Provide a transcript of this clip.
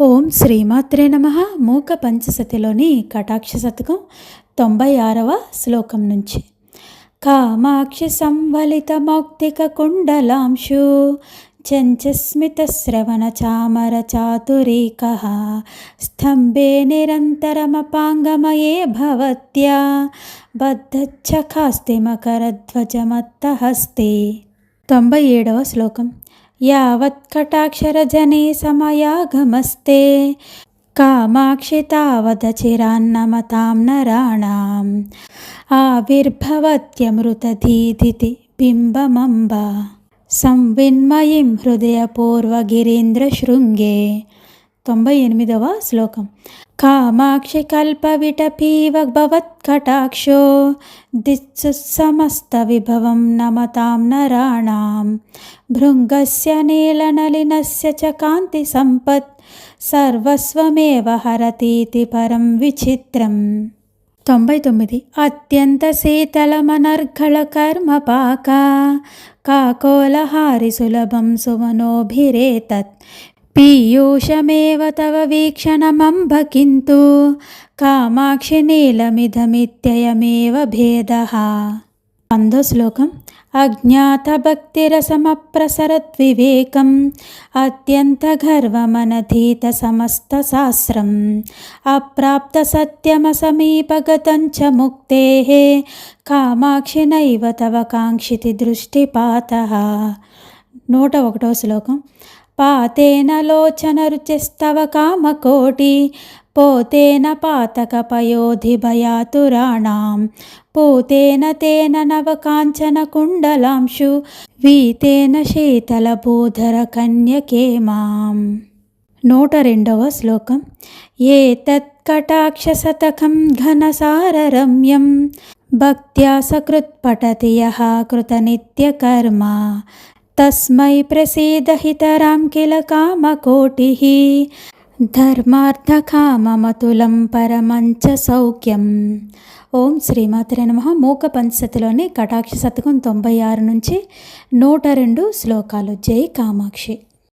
ఓం శ్రీమాత్రే నమః. మూక పంచసతిలోని కటాక్ష శతకం 96వ శ్లోకం నుంచి. కామాక్షి సంవలిత మౌక్తిక కుండలాంశు చంచస్మిత శ్రవణ చామర చాతురీకః స్తంభే నిరంతరమపాంగమయే భవత్యా బద్ధచ్చఖాస్తి మకరధ్వజమత్తహస్తే. 97వ శ్లోకం. యావత్ కటాక్షరజనే సమయాగమస్తే కామాక్షి తావదచిరాన్నమతాం నరాణాం ఆవిర్భవత్యమృతధీధితి బింబమంబ సంవిన్మయీం హృదయపూర్వగిరీంద్రశృంగే. 98వ శ్లోకం. కామాక్షి కల్పవిటపీవ భవత్కటాక్షో దిత్సు సమస్త విభవం నమతాం నరాణాం భృంగస్య నీలనలినస్య చ కాంతి సంపత్ సర్వస్వమేవ హరతీతి పరం విచిత్రం. 99. అత్యంత శీతలమనర్ఘళ కర్మపాక కాకోలహారి సులభం సుమనోభిరేతత్ పీయూషమేవ తవ వీక్షణమంబ కింతు కామాక్షి నీలమిదమిత్యయమేవ భేదః. 100వ శ్లోకం. అజ్ఞాత భక్తిరసమప్రసరద్వివేకం అత్యంత గర్వమనధీత సమస్త శాస్త్రం అప్రాప్త సత్యమసమీపగతం చ ముక్తేః కామాక్షి నైవ తవ కాంక్షితి దృష్టిపాతః. 101వ శ్లోకం. పాతేన లోచన రుచిస్తవ కామకోటి పోతేన పాతక పయోధి భయాతురాణాం పూతేన తేన నవ కాంచన కుండలాంశు వీతేన శీతల భూధర కన్యకే మాం. 102వ శ్లోకం. ఏతత్ కటాక్ష శతకం ఘనసార రమ్యం భక్త్యా సకృత్ పఠతి యః కృత నిత్యకర్మ తస్మై ప్రసీదహితరాం కిల కామకోటిః ధర్మార్థకామమతులం పరమంచ సౌఖ్యం. ఓం శ్రీమాత్రే నమః. మూక పంచసతిలోని కటాక్ష శతకం 96 నుంచి 102 శ్లోకాలు. జై కామాక్షి.